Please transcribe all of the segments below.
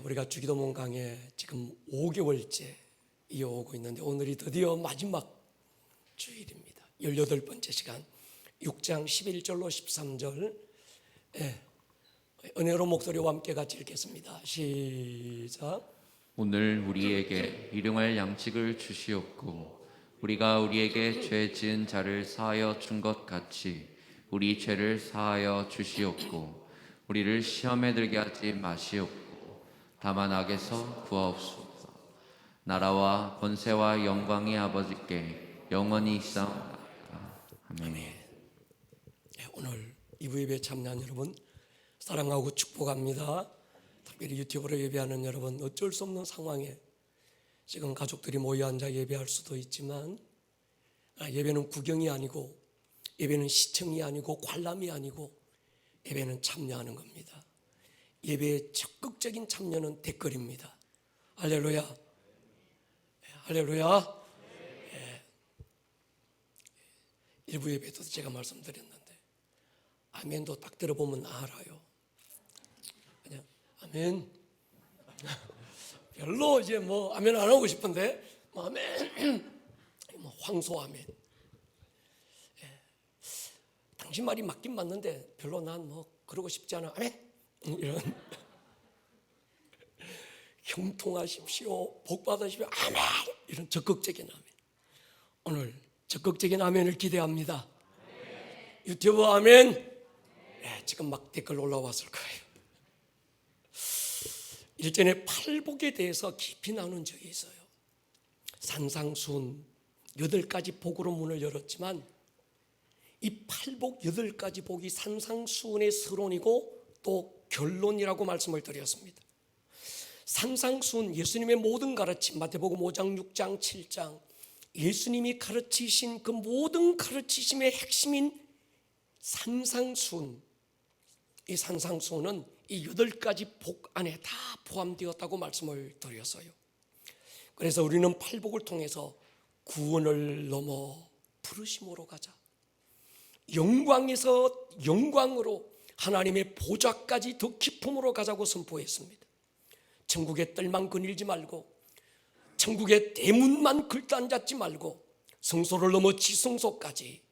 우리가 주기도문 강해 지금 5개월째 이어오고 있는데 오늘이 드디어 마지막 주일입니다. 18번째 시간 6장 11절로 13절 은혜로 목소리와 함께 같이 읽겠습니다. 시작. 오늘 우리에게 일용할 양식을 주시옵고 우리가 우리에게 죄 지은 자를 사하여 준 것 같이 우리 죄를 사하여 주시옵고 우리를 시험에 들게 하지 마시옵고 다만 악에서 구하옵소서. 나라와 권세와 영광이 아버지께 영원히 있사옵나이다. 아멘. 오늘 이부 예배 참여한 여러분 사랑하고 축복합니다. 특별히 유튜브로 예배하는 여러분, 어쩔 수 없는 상황에 지금 가족들이 모여 앉아 예배할 수도 있지만 예배는 구경이 아니고 예배는 시청이 아니고 관람이 아니고 예배는 참여하는 겁니다. 예배의 적극적인 참여는 댓글입니다. 할렐루야, 할렐루야. 일부 예배도 제가 말씀드렸는데 아멘도 딱 들어보면 알아요. 그냥 아멘. 별로 이제 뭐 아멘 안 하고 싶은데 뭐 아멘, 뭐 황소 아멘. 당신 말이 맞긴 맞는데 별로 난 뭐 그러고 싶지 않아. 아멘. 이런 형통하십시오, 복 받으십시오, 아멘. 이런 적극적인 아멘. 오늘 적극적인 아멘을 기대합니다. 유튜브 아멘. 지금 막 댓글 올라왔을 거예요. 일전에 팔복에 대해서 깊이 나눈 적이 있어요. 산상수훈 8가지 복으로 문을 열었지만 이 팔복 8가지 복이 산상수훈의 서론이고 또 결론이라고 말씀을 드렸습니다. 산상수훈, 예수님의 모든 가르침, 마태복음 5장, 6장, 7장, 예수님이 가르치신 그 모든 가르치심의 핵심인 산상수훈, 이 산상수훈은 이 8가지 복 안에 다 포함되었다고 말씀을 드렸어요. 그래서 우리는 팔복을 통해서 구원을 넘어 부르심으로 가자, 영광에서 영광으로 하나님의 보좌까지 더 깊음으로 가자고 선포했습니다. 천국의 뜰만 거닐지 말고 천국의 대문만 글단잡지 말고 성소를 넘어 지성소까지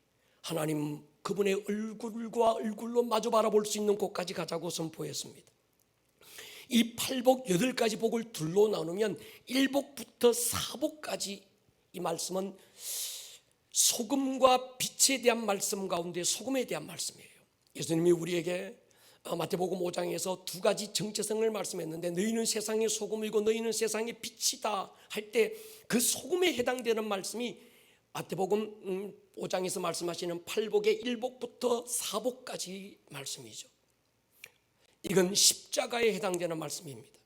하나님 그분의 얼굴과 얼굴로 마주 바라볼 수 있는 곳까지 가자고 선포했습니다. 이 팔복 8가지 복을 둘로 나누면 1복부터 4복까지 이 말씀은 소금과 빛에 대한 말씀 가운데 소금에 대한 말씀이에요. 예수님이 우리에게 마태복음 5장에서 2가지 정체성을 말씀했는데 너희는 세상의 소금이고 너희는 세상의 빛이다 할 때 그 소금에 해당되는 말씀이 마태복음 5장에서 말씀하시는 팔복의 1복부터 4복까지 말씀이죠. 이건 십자가에 해당되는 말씀입니다.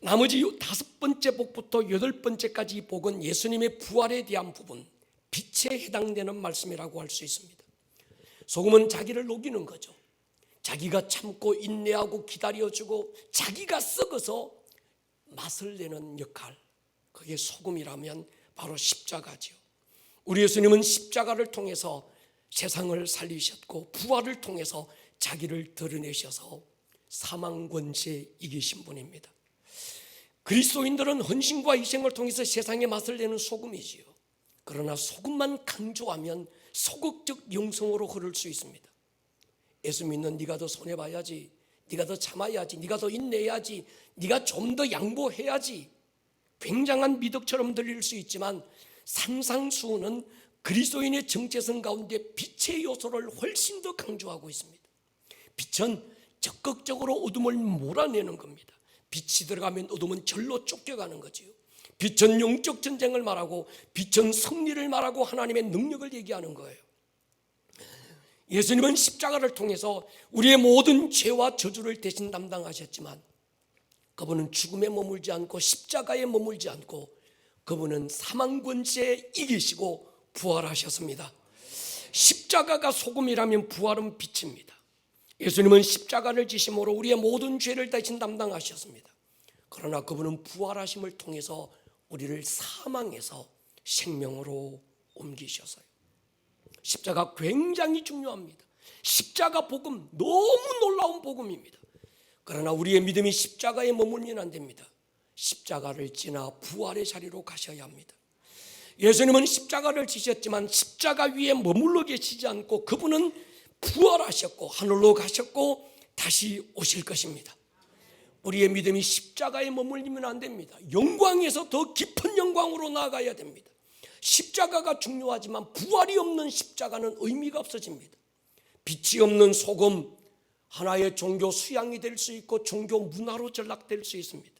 나머지 5번째 복부터 8번째까지 이 복은 예수님의 부활에 대한 부분, 빛에 해당되는 말씀이라고 할 수 있습니다. 소금은 자기를 녹이는 거죠. 자기가 참고 인내하고 기다려주고 자기가 썩어서 맛을 내는 역할, 그게 소금이라면 바로 십자가죠. 우리 예수님은 십자가를 통해서 세상을 살리셨고 부활을 통해서 자기를 드러내셔서 사망 권세 이기신 분입니다. 그리스도인들은 헌신과 희생을 통해서 세상의 맛을 내는 소금이지요. 그러나 소금만 강조하면 소극적 영성으로 흐를 수 있습니다. 예수 믿는 네가 더 손해봐야지, 네가 더 참아야지, 네가 더 인내해야지, 네가 좀 더 양보해야지, 굉장한 미덕처럼 들릴 수 있지만 산상수훈은 그리스도인의 정체성 가운데 빛의 요소를 훨씬 더 강조하고 있습니다. 빛은 적극적으로 어둠을 몰아내는 겁니다. 빛이 들어가면 어둠은 절로 쫓겨가는 거지요. 빛은 영적 전쟁을 말하고 빛은 승리를 말하고 하나님의 능력을 얘기하는 거예요. 예수님은 십자가를 통해서 우리의 모든 죄와 저주를 대신 담당하셨지만 그분은 죽음에 머물지 않고 십자가에 머물지 않고 그분은 사망 권세에 이기시고 부활하셨습니다. 십자가가 소금이라면 부활은 빛입니다. 예수님은 십자가를 지심으로 우리의 모든 죄를 대신 담당하셨습니다. 그러나 그분은 부활하심을 통해서 우리를 사망에서 생명으로 옮기셨어요. 십자가 굉장히 중요합니다. 십자가 복음 너무 놀라운 복음입니다. 그러나 우리의 믿음이 십자가에 머물면 안 됩니다. 십자가를 지나 부활의 자리로 가셔야 합니다. 예수님은 십자가를 지셨지만 십자가 위에 머물러 계시지 않고 그분은 부활하셨고 하늘로 가셨고 다시 오실 것입니다. 우리의 믿음이 십자가에 머물리면 안 됩니다. 영광에서 더 깊은 영광으로 나아가야 됩니다. 십자가가 중요하지만 부활이 없는 십자가는 의미가 없어집니다. 빛이 없는 소금, 하나의 종교 수양이 될 수 있고 종교 문화로 전락될 수 있습니다.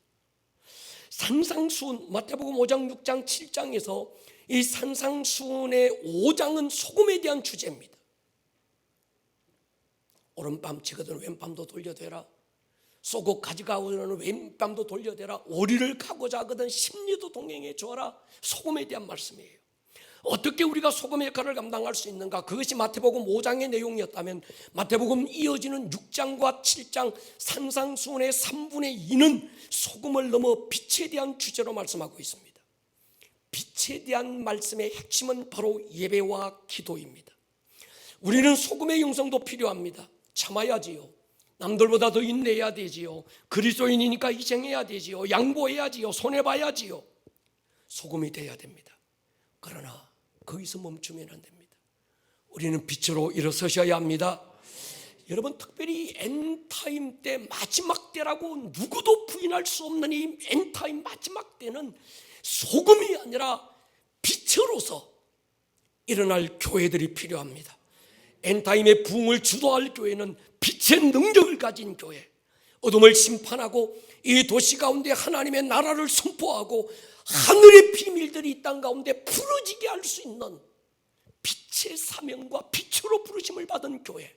산상수훈, 마태복음 5장, 6장, 7장에서 이 산상수훈의 5장은 소금에 대한 주제입니다. 오른밤 치거든 왼밤도 돌려대라. 쏘고 가져가오는 왼밤도 돌려대라. 오리를 가고자 하거든 십리도 동행해 주어라. 소금에 대한 말씀이에요. 어떻게 우리가 소금의 역할을 감당할 수 있는가? 그것이 마태복음 5장의 내용이었다면 마태복음 이어지는 6장과 7장 산상수훈의 3분의 2는 소금을 넘어 빛에 대한 주제로 말씀하고 있습니다. 빛에 대한 말씀의 핵심은 바로 예배와 기도입니다. 우리는 소금의 영성도 필요합니다. 참아야지요. 남들보다 더 인내해야 되지요. 그리스도인이니까 희생해야 되지요. 양보해야지요. 손해봐야지요. 소금이 돼야 됩니다. 그러나 거기서 멈추면 안 됩니다. 우리는 빛으로 일어서셔야 합니다. 여러분, 특별히 엔타임 때 마지막 때라고 누구도 부인할 수 없는 이 엔타임 마지막 때는 소금이 아니라 빛으로서 일어날 교회들이 필요합니다. 엔타임의 부흥을 주도할 교회는 빛의 능력을 가진 교회, 어둠을 심판하고 이 도시 가운데 하나님의 나라를 선포하고 하늘의 비밀들이 이 땅 가운데 부러지게 할 수 있는 빛의 사명과 빛으로 부르심을 받은 교회,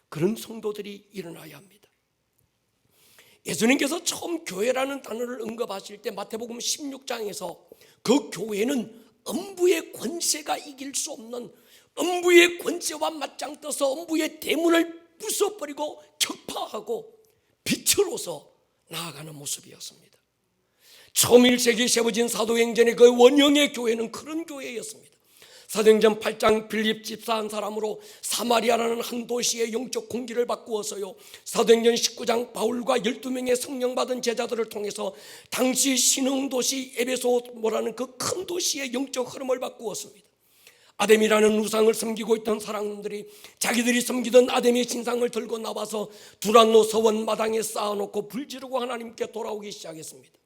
그런 성도들이 일어나야 합니다. 예수님께서 처음 교회라는 단어를 언급하실 때 마태복음 16장에서 그 교회는 음부의 권세가 이길 수 없는 음부의 권세와 맞짱 떠서 음부의 대문을 부숴버리고 격파하고 빛으로서 나아가는 모습이었습니다. 처음 1세기에 세워진 사도행전의 그 원형의 교회는 그런 교회였습니다. 사도행전 8장 빌립 집사 한 사람으로 사마리아라는 한 도시의 영적 공기를 바꾸어서요, 사도행전 19장 바울과 12명의 성령 받은 제자들을 통해서 당시 신흥도시 에베소라는 그 큰 도시의 영적 흐름을 바꾸었습니다. 아데미라는 우상을 섬기고 있던 사람들이 자기들이 섬기던 아데미 신상을 들고 나와서 두란노 서원 마당에 쌓아놓고 불 지르고 하나님께 돌아오기 시작했습니다.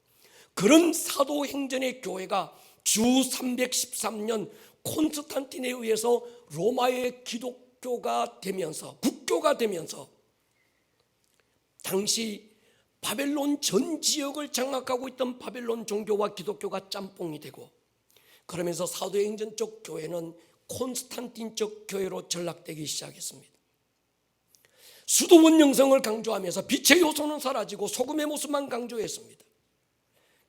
그런 사도행전의 교회가 주 313년 콘스탄틴에 의해서 로마의 기독교가 되면서, 국교가 되면서 당시 바벨론 전 지역을 장악하고 있던 바벨론 종교와 기독교가 짬뽕이 되고, 그러면서 사도행전 쪽 교회는 콘스탄틴 쪽 교회로 전락되기 시작했습니다. 수도원 영성을 강조하면서 빛의 요소는 사라지고 소금의 모습만 강조했습니다.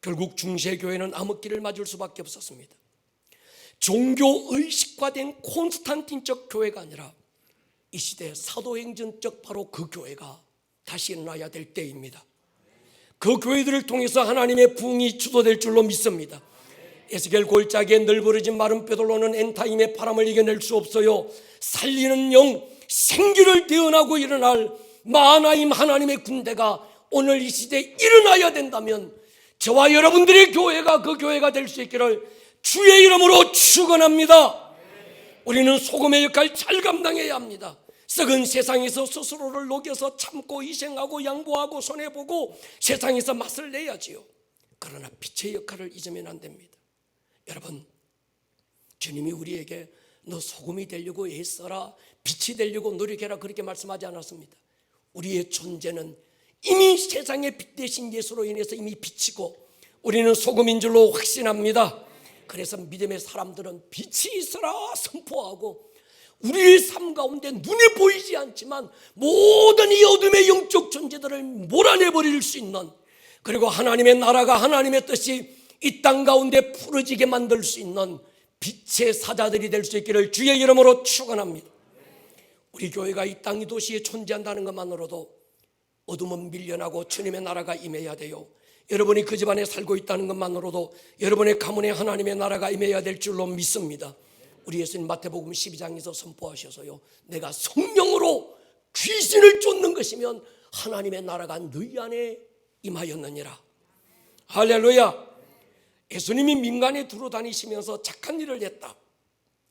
결국 중세교회는 암흑기를 맞을 수밖에 없었습니다. 종교 의식화된 콘스탄틴적 교회가 아니라 이 시대 사도행전적 바로 그 교회가 다시 일어나야 될 때입니다. 그 교회들을 통해서 하나님의 부흥이 주도될 줄로 믿습니다. 에스겔 골짜기에 널브러진 마른 뼈들로는 엔타임의 바람을 이겨낼 수 없어요. 살리는 영, 생기를 대언하고 일어날 마하나임 하나님의 군대가 오늘 이 시대에 일어나야 된다면 저와 여러분들의 교회가 그 교회가 될 수 있기를 주의 이름으로 축원합니다. 우리는 소금의 역할 잘 감당해야 합니다. 썩은 세상에서 스스로를 녹여서 참고 희생하고 양보하고 손해보고 세상에서 맛을 내야지요. 그러나 빛의 역할을 잊으면 안 됩니다. 여러분, 주님이 우리에게 너 소금이 되려고 애써라, 빛이 되려고 노력해라 그렇게 말씀하지 않았습니다. 우리의 존재는 이미 세상의 빛 대신 예수로 인해서 이미 빛이고 우리는 소금인 줄로 확신합니다. 그래서 믿음의 사람들은 빛이 있어라 선포하고 우리의 삶 가운데 눈에 보이지 않지만 모든 이 어둠의 영적 존재들을 몰아내버릴 수 있는, 그리고 하나님의 나라가 하나님의 뜻이 이 땅 가운데 풀어지게 만들 수 있는 빛의 사자들이 될 수 있기를 주의 이름으로 축원합니다. 우리 교회가 이 땅 이 도시에 존재한다는 것만으로도 어둠은 밀려나고 주님의 나라가 임해야 돼요. 여러분이 그 집안에 살고 있다는 것만으로도 여러분의 가문에 하나님의 나라가 임해야 될 줄로 믿습니다. 우리 예수님 마태복음 12장에서 선포하셔서요, 내가 성령으로 귀신을 쫓는 것이면 하나님의 나라가 너희 안에 임하였느니라. 할렐루야. 예수님이 민간에 두루 다니시면서 착한 일을 했다.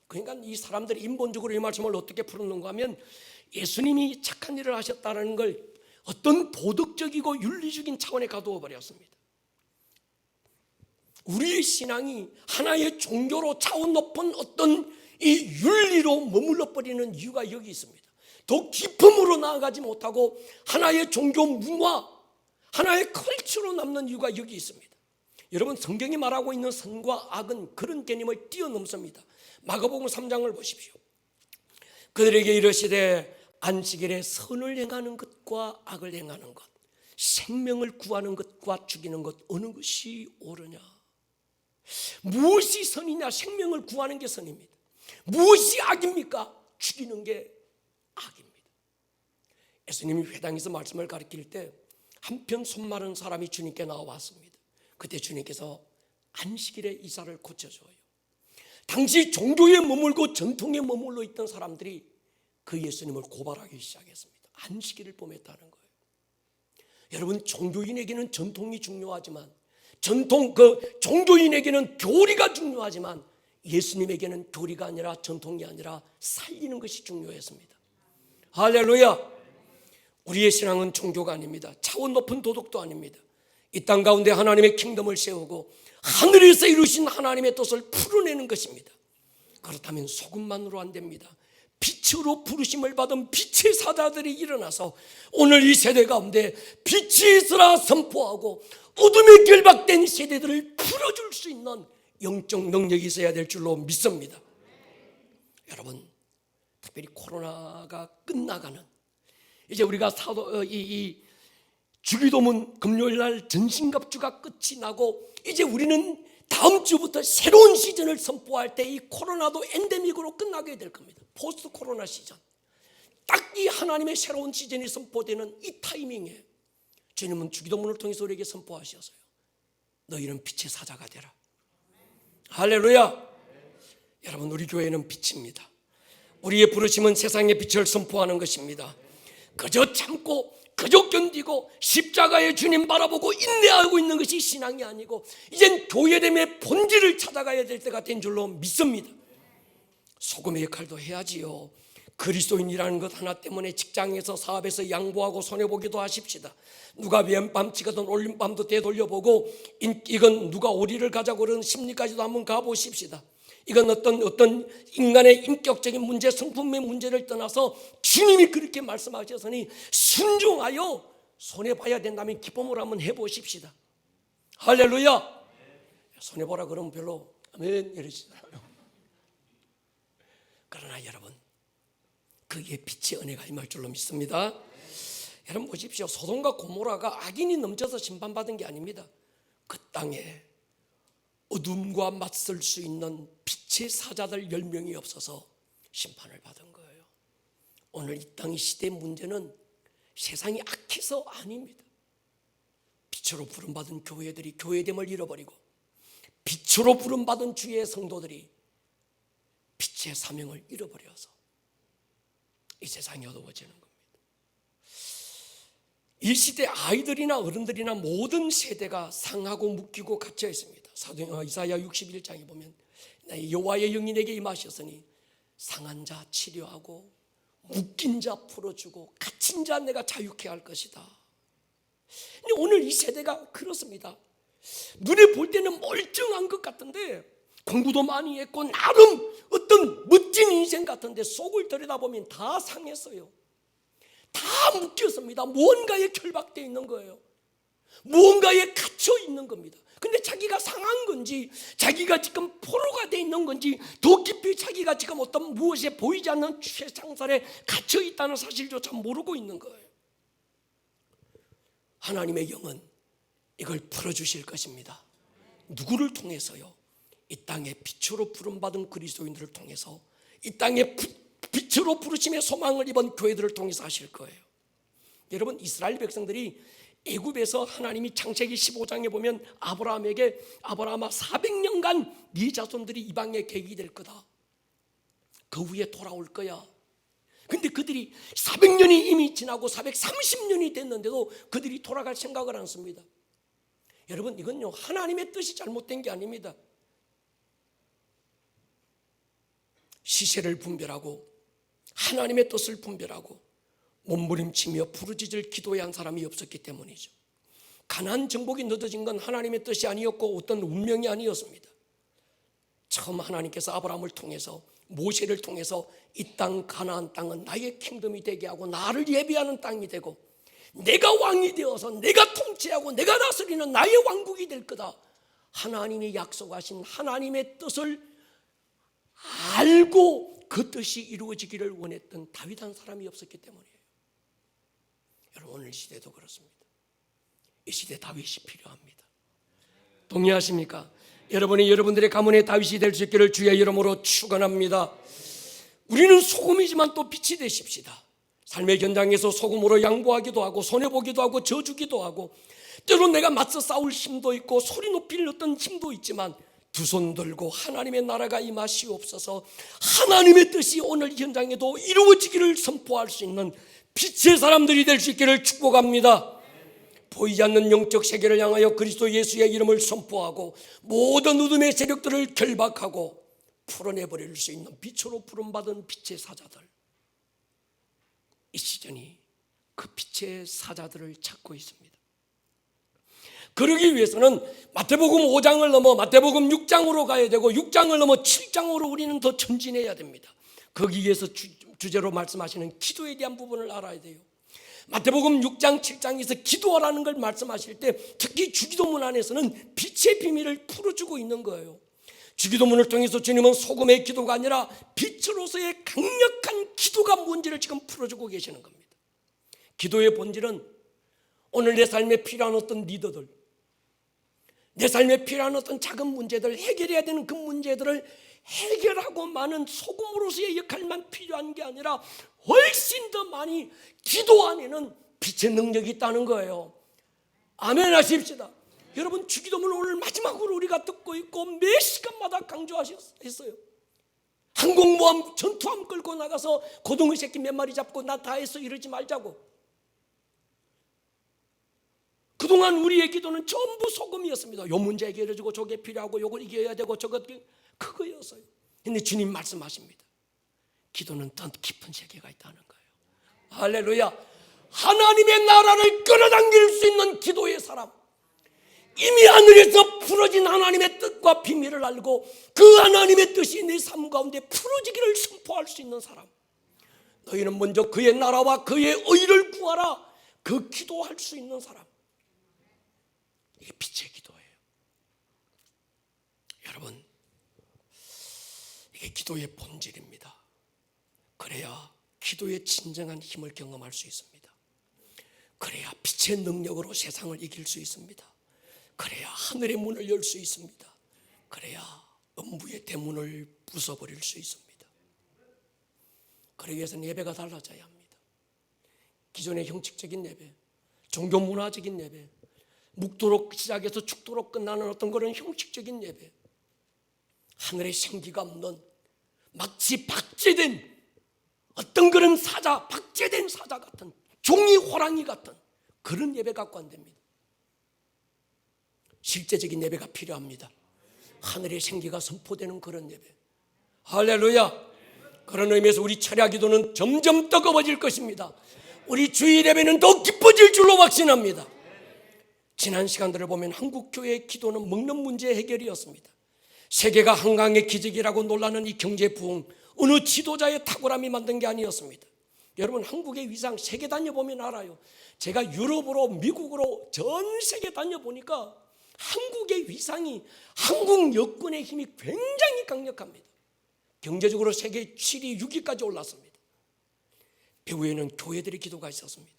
그러니까 이 사람들이 인본적으로 이 말씀을 어떻게 풀었는가 하면 예수님이 착한 일을 하셨다는 걸 어떤 도덕적이고 윤리적인 차원에 가두어 버렸습니다. 우리의 신앙이 하나의 종교로 차원 높은 어떤 이 윤리로 머물러 버리는 이유가 여기 있습니다. 더 깊음으로 나아가지 못하고 하나의 종교 문화, 하나의 컬처로 남는 이유가 여기 있습니다. 여러분, 성경이 말하고 있는 선과 악은 그런 개념을 뛰어넘습니다. 마가복음 3장을 보십시오. 그들에게 이르시되 안식일에 선을 행하는 것과 악을 행하는 것, 생명을 구하는 것과 죽이는 것 어느 것이 옳으냐. 무엇이 선이냐? 생명을 구하는 게 선입니다. 무엇이 악입니까? 죽이는 게 악입니다. 예수님이 회당에서 말씀을 가르칠 때 한편 손 마른 사람이 주님께 나와왔습니다. 그때 주님께서 안식일에 이 사람을 고쳐줘요. 당시 종교에 머물고 전통에 머물러 있던 사람들이 그 예수님을 고발하기 시작했습니다. 안식일을 범했다는 거예요. 여러분, 종교인에게는 전통이 중요하지만 종교인에게는 교리가 중요하지만 예수님에게는 교리가 아니라 전통이 아니라 살리는 것이 중요했습니다. 할렐루야. 우리의 신앙은 종교가 아닙니다. 차원 높은 도덕도 아닙니다. 이 땅 가운데 하나님의 킹덤을 세우고 하늘에서 이루신 하나님의 뜻을 풀어내는 것입니다. 그렇다면 소금만으로 안 됩니다. 빛으로 부르심을 받은 빛의 사자들이 일어나서 오늘 이 세대 가운데 빛이 있으라 선포하고 어둠에 결박된 세대들을 풀어줄 수 있는 영적 능력이 있어야 될 줄로 믿습니다. 여러분, 특별히 코로나가 끝나가는 이제 우리가 주기도문 금요일날 전신갑주가 끝이 나고 이제 우리는 다음 주부터 새로운 시즌을 선포할 때 이 코로나도 엔데믹으로 끝나게 될 겁니다. 포스트 코로나 시즌. 딱 이 하나님의 새로운 시즌이 선포되는 이 타이밍에 주님은 주기도문을 통해서 우리에게 선포하셨어요. 너희는 빛의 사자가 되라. 할렐루야. 여러분, 우리 교회는 빛입니다. 우리의 부르심은 세상의 빛을 선포하는 것입니다. 그저 참고 그저 견디고 십자가의 주님 바라보고 인내하고 있는 것이 신앙이 아니고 이젠 교회됨의 본질을 찾아가야 될 때가 된 줄로 믿습니다. 소금의 역할도 해야지요. 그리스도인이라는 것 하나 때문에 직장에서 사업에서 양보하고 손해보기도 하십시다. 누가 왼밤치거든 올림밤도 되돌려보고 이건 누가 오리를 가자고 그러는 심리까지도 한번 가보십시다. 이건 어떤 인간의 인격적인 문제, 성품의 문제를 떠나서 주님이 그렇게 말씀하셨으니 순종하여 손해봐야 된다면 기쁨을 한번 해보십시다. 할렐루야. 손해보라 그러면 별로 아멘 이러시더라고요. 그러나 여러분, 그게 빛의 은혜가 임할 줄로 믿습니다. 여러분 보십시오. 소돔과 고모라가 악인이 넘쳐서 심판받은 게 아닙니다. 그 땅에 어둠과 맞설 수 있는 빛의 사자들 10명이 없어서 심판을 받은 거예요. 오늘 이 땅의 시대의 문제는 세상이 악해서 아닙니다. 빛으로 부름받은 교회들이 교회됨을 잃어버리고 빛으로 부름받은 주의 성도들이 빛의 사명을 잃어버려서 이 세상이 어두워지는 겁니다. 이 시대 아이들이나 어른들이나 모든 세대가 상하고 묶이고 갇혀 있습니다. 이사야 61장에 보면 여호와의 영이 내게 임하셨으니 상한 자 치료하고 묶인 자 풀어주고 갇힌 자 내가 자유케 할 것이다. 오늘 이 세대가 그렇습니다. 눈에 볼 때는 멀쩡한 것 같은데 공부도 많이 했고 나름 어떤 멋진 인생 같은데 속을 들여다보면 다 상했어요. 다 묶였습니다. 무언가에 결박되어 있는 거예요. 무언가에 갇혀 있는 겁니다. 근데 자기가 상한 건지 자기가 지금 포로가 되어 있는 건지 더 깊이 자기가 지금 어떤 무엇에 보이지 않는 최상살에 갇혀 있다는 사실조차 모르고 있는 거예요. 하나님의 영은 이걸 풀어주실 것입니다. 누구를 통해서요? 이 땅에 빛으로 부름받은 그리스도인들을 통해서 이 땅에 빛으로 부르심의 소망을 입은 교회들을 통해서 하실 거예요. 여러분, 이스라엘 백성들이 애굽에서 하나님이 창세기 15장에 보면 아브라함에게 아브라함아 400년간 네 자손들이 이방의 계획이 될 거다. 그 후에 돌아올 거야. 근데 그들이 400년이 이미 지나고 430년이 됐는데도 그들이 돌아갈 생각을 않습니다. 여러분, 이건요, 하나님의 뜻이 잘못된 게 아닙니다. 시세를 분별하고 하나님의 뜻을 분별하고 몸부림치며 부르짖을 기도해야 한 사람이 없었기 때문이죠. 가나안 정복이 늦어진 건 하나님의 뜻이 아니었고 어떤 운명이 아니었습니다. 처음 하나님께서 아브라함을 통해서, 모세를 통해서 이 땅 가나안 땅은 나의 킹덤이 되게 하고 나를 예비하는 땅이 되고 내가 왕이 되어서 내가 통치하고 내가 다스리는 나의 왕국이 될 거다, 하나님이 약속하신 하나님의 뜻을 알고 그 뜻이 이루어지기를 원했던 다윗 한 사람이 없었기 때문이에요. 여러분, 오늘 시대도 그렇습니다. 이 시대 다윗이 필요합니다. 동의하십니까? 여러분이 여러분들의 가문의 다윗이 될 수 있기를 주의 이름으로 축원합니다. 우리는 소금이지만 또 빛이 되십시다. 삶의 현장에서 소금으로 양보하기도 하고 손해보기도 하고 져주기도 하고 때로 내가 맞서 싸울 힘도 있고 소리 높일 어떤 힘도 있지만 두 손 들고 하나님의 나라가 임하시옵소서, 하나님의 뜻이 오늘 현장에도 이루어지기를 선포할 수 있는 빛의 사람들이 될 수 있기를 축복합니다. 보이지 않는 영적 세계를 향하여 그리스도 예수의 이름을 선포하고 모든 어둠의 세력들을 결박하고 풀어내버릴 수 있는 빛으로 부름받은 빛의 사자들, 이 시즌이 그 빛의 사자들을 찾고 있습니다. 그러기 위해서는 마태복음 5장을 넘어 마태복음 6장으로 가야 되고 6장을 넘어 7장으로 우리는 더 전진해야 됩니다. 거기에서 주제로 말씀하시는 기도에 대한 부분을 알아야 돼요. 마태복음 6장 7장에서 기도하라는 걸 말씀하실 때 특히 주기도문 안에서는 빛의 비밀을 풀어주고 있는 거예요. 주기도문을 통해서 주님은 소금의 기도가 아니라 빛으로서의 강력한 기도가 뭔지를 지금 풀어주고 계시는 겁니다. 기도의 본질은 오늘 내 삶에 필요한 어떤 리더들, 내 삶에 필요한 어떤 작은 문제들, 해결해야 되는 그 문제들을 해결하고 마는 소금으로서의 역할만 필요한 게 아니라 훨씬 더 많이 기도 안에는 빛의 능력이 있다는 거예요. 아멘 하십시다. 여러분, 주기도문을 오늘 마지막으로 우리가 듣고 있고 매 시간마다 강조하셨어요. 항공모함, 전투함 끌고 나가서 고등어 새끼 몇 마리 잡고 나 다 했어 이러지 말자고. 그동안 우리의 기도는 전부 소금이었습니다. 요 문제 해결해주고 저게 필요하고 요걸 이겨야 되고 저것, 그거였어요. 근데 주님 말씀하십니다. 기도는 더 깊은 세계가 있다는 거예요. 할렐루야. 하나님의 나라를 끌어당길 수 있는 기도의 사람, 이미 하늘에서 풀어진 하나님의 뜻과 비밀을 알고 그 하나님의 뜻이 내 삶 가운데 풀어지기를 선포할 수 있는 사람, 너희는 먼저 그의 나라와 그의 의를 구하라, 그 기도할 수 있는 사람, 이게 빛의 기도예요. 여러분, 이게 기도의 본질입니다. 그래야 기도의 진정한 힘을 경험할 수 있습니다. 그래야 빛의 능력으로 세상을 이길 수 있습니다. 그래야 하늘의 문을 열 수 있습니다. 그래야 음부의 대문을 부숴버릴 수 있습니다. 그러기 위해서는 예배가 달라져야 합니다. 기존의 형식적인 예배, 종교 문화적인 예배, 묵도록 시작해서 죽도록 끝나는 어떤 그런 형식적인 예배, 하늘의 생기가 없는 마치 박제된 어떤 그런 사자, 박제된 사자 같은, 종이 호랑이 같은 그런 예배 갖고 안 됩니다. 실제적인 예배가 필요합니다. 하늘의 생기가 선포되는 그런 예배. 할렐루야. 그런 의미에서 우리 철야 기도는 점점 뜨거워질 것입니다. 우리 주일 예배는 더 깊어질 줄로 확신합니다. 지난 시간들을 보면 한국 교회의 기도는 먹는 문제 해결이었습니다. 세계가 한강의 기적이라고 놀라는 이 경제 부흥, 어느 지도자의 탁월함이 만든 게 아니었습니다. 여러분, 한국의 위상 세계 다녀보면 알아요. 제가 유럽으로 미국으로 전 세계 다녀보니까 한국의 위상이, 한국 여권의 힘이 굉장히 강력합니다. 경제적으로 세계 7위, 6위까지 올랐습니다. 배후에는 교회들의 기도가 있었습니다.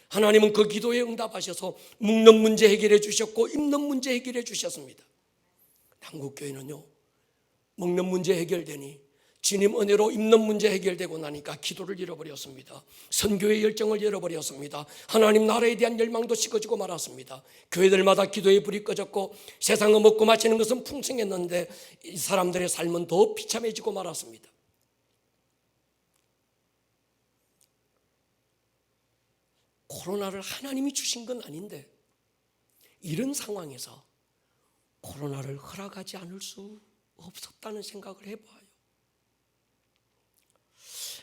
하나님은 그 기도에 응답하셔서 묵는 문제 해결해 주셨고 입는 문제 해결해 주셨습니다. 한국교회는요, 먹는 문제 해결되니 주님 은혜로 입는 문제 해결되고 나니까 기도를 잃어버렸습니다. 선교의 열정을 잃어버렸습니다. 하나님 나라에 대한 열망도 식어지고 말았습니다. 교회들마다 기도의 불이 꺼졌고 세상은 먹고 마시는 것은 풍성했는데 이 사람들의 삶은 더 비참해지고 말았습니다. 코로나를 하나님이 주신 건 아닌데 이런 상황에서 코로나를 허락하지 않을 수 없었다는 생각을 해봐요.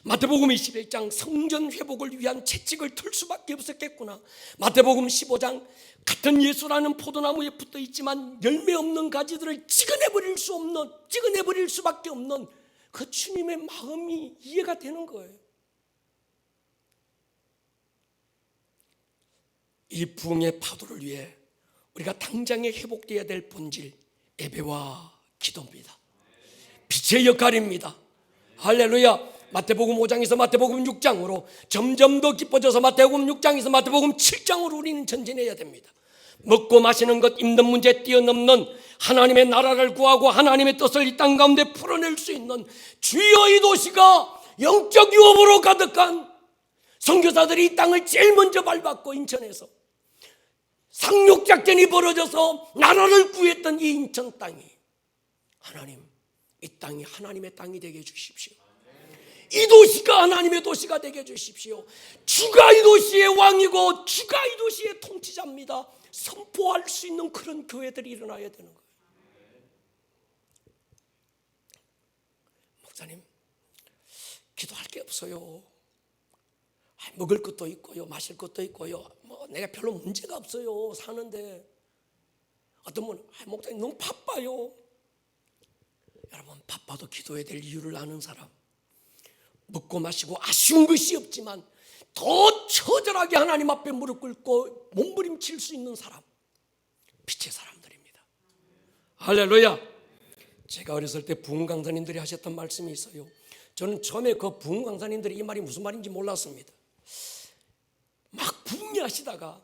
마태복음 21장 성전 회복을 위한 채찍을 틀 수밖에 없었겠구나. 마태복음 15장 같은 예수라는 포도나무에 붙어 있지만 열매 없는 가지들을 찍어내버릴 수밖에 없는 그 주님의 마음이 이해가 되는 거예요. 이 부흥의 파도를 위해 우리가 당장에 회복되어야 될 본질, 예배와 기도입니다. 빛의 역할입니다. 할렐루야. 마태복음 5장에서 마태복음 6장으로 점점 더 깊어져서 마태복음 6장에서 마태복음 7장으로 우리는 전진해야 됩니다. 먹고 마시는 것, 입는 문제 뛰어넘는 하나님의 나라를 구하고 하나님의 뜻을 이 땅 가운데 풀어낼 수 있는 주여 이 도시가 영적 유업으로 가득한 선교사들이 이 땅을 제일 먼저 밟았고, 인천에서 상륙작전이 벌어져서 나라를 구했던 이 인천 땅이, 하나님, 이 땅이 하나님의 땅이 되게 해주십시오. 이 도시가 하나님의 도시가 되게 해주십시오. 주가 이 도시의 왕이고 주가 이 도시의 통치자입니다. 선포할 수 있는 그런 교회들이 일어나야 되는 거예요. 목사님, 기도할 게 없어요. 먹을 것도 있고요, 마실 것도 있고요, 내가 별로 문제가 없어요, 사는데. 어떤 분은 목사님 너무 바빠요. 여러분, 바빠도 기도해야 될 이유를 아는 사람, 먹고 마시고 아쉬운 것이 없지만 더 처절하게 하나님 앞에 무릎 꿇고 몸부림칠 수 있는 사람, 빛의 사람들입니다. 할렐루야. 제가 어렸을 때 부흥 강사님들이 하셨던 말씀이 있어요. 저는 처음에 그 부흥 강사님들이 이 말이 무슨 말인지 몰랐습니다. 막 부흥하시다가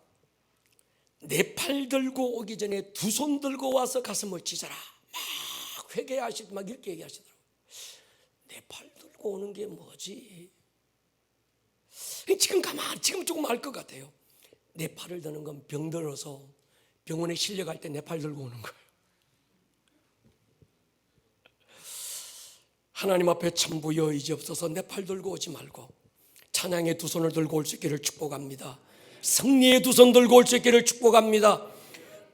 내 팔 들고 오기 전에 두 손 들고 와서 가슴을 찢어라, 막 회개하시고 막 이렇게 얘기하시더라고요. 내 팔 들고 오는 게 뭐지? 지금 조금 알 것 같아요. 내 팔을 드는 건 병들어서 병원에 실려갈 때 내 팔 들고 오는 거예요. 하나님 앞에 천부여 이제 없어서 내 팔 들고 오지 말고 찬양의 두 손을 들고 올 수 있기를 축복합니다. 승리의 두 손 들고 올 수 있기를 축복합니다.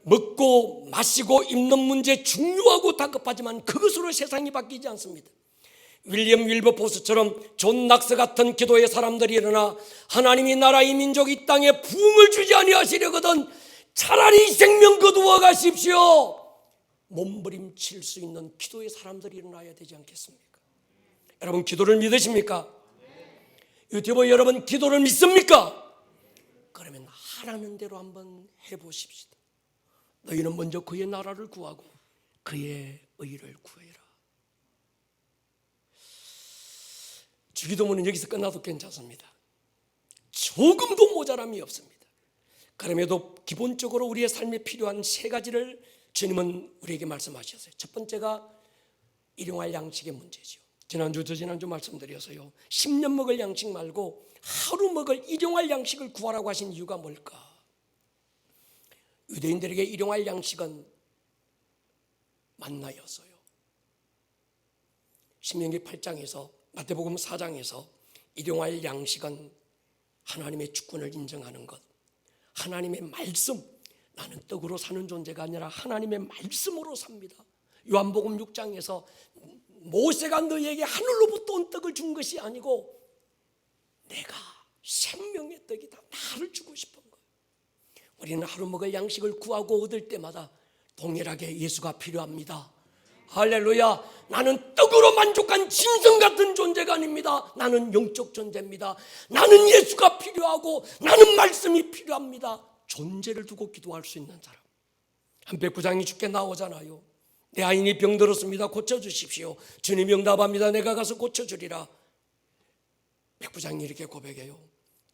먹고 마시고 입는 문제 중요하고 다급하지만 그것으로 세상이 바뀌지 않습니다. 윌리엄 윌버포스처럼 존 낙스 같은 기도의 사람들이 일어나 하나님이 나라 이 민족 이 땅에 부흥을 주지 아니하시려거든 차라리 생명 거두어 가십시오. 몸부림칠 수 있는 기도의 사람들이 일어나야 되지 않겠습니까? 여러분, 기도를 믿으십니까? 유튜버 여러분, 기도를 믿습니까? 그러면 하라는 대로 한번 해보십시다. 너희는 먼저 그의 나라를 구하고 그의 의를 구해라. 주기도문은 여기서 끝나도 괜찮습니다. 조금도 모자람이 없습니다. 그럼에도 기본적으로 우리의 삶에 필요한 세 가지를 주님은 우리에게 말씀하셨어요. 첫 번째가 일용할 양식의 문제죠. 지난주 저지난주 말씀드려서요, 10년 먹을 양식 말고 하루 먹을 일용할 양식을 구하라고 하신 이유가 뭘까? 유대인들에게 일용할 양식은 만나였어요. 신명기 8장에서 마태복음 4장에서 일용할 양식은 하나님의 주권을 인정하는 것, 하나님의 말씀, 나는 떡으로 사는 존재가 아니라 하나님의 말씀으로 삽니다. 요한복음 6장에서 모세가 너희에게 하늘로부터 온 떡을 준 것이 아니고 내가 생명의 떡이다, 나를 주고 싶은 거예요. 우리는 하루 먹을 양식을 구하고 얻을 때마다 동일하게 예수가 필요합니다. 할렐루야. 나는 떡으로 만족한 짐승 같은 존재가 아닙니다. 나는 영적 존재입니다. 나는 예수가 필요하고 나는 말씀이 필요합니다. 존재를 두고 기도할 수 있는 사람. 한 백부장이 죽게 나오잖아요. 내 아인이 병들었습니다, 고쳐주십시오. 주님이 응답합니다. 내가 가서 고쳐주리라. 백부장이 이렇게 고백해요.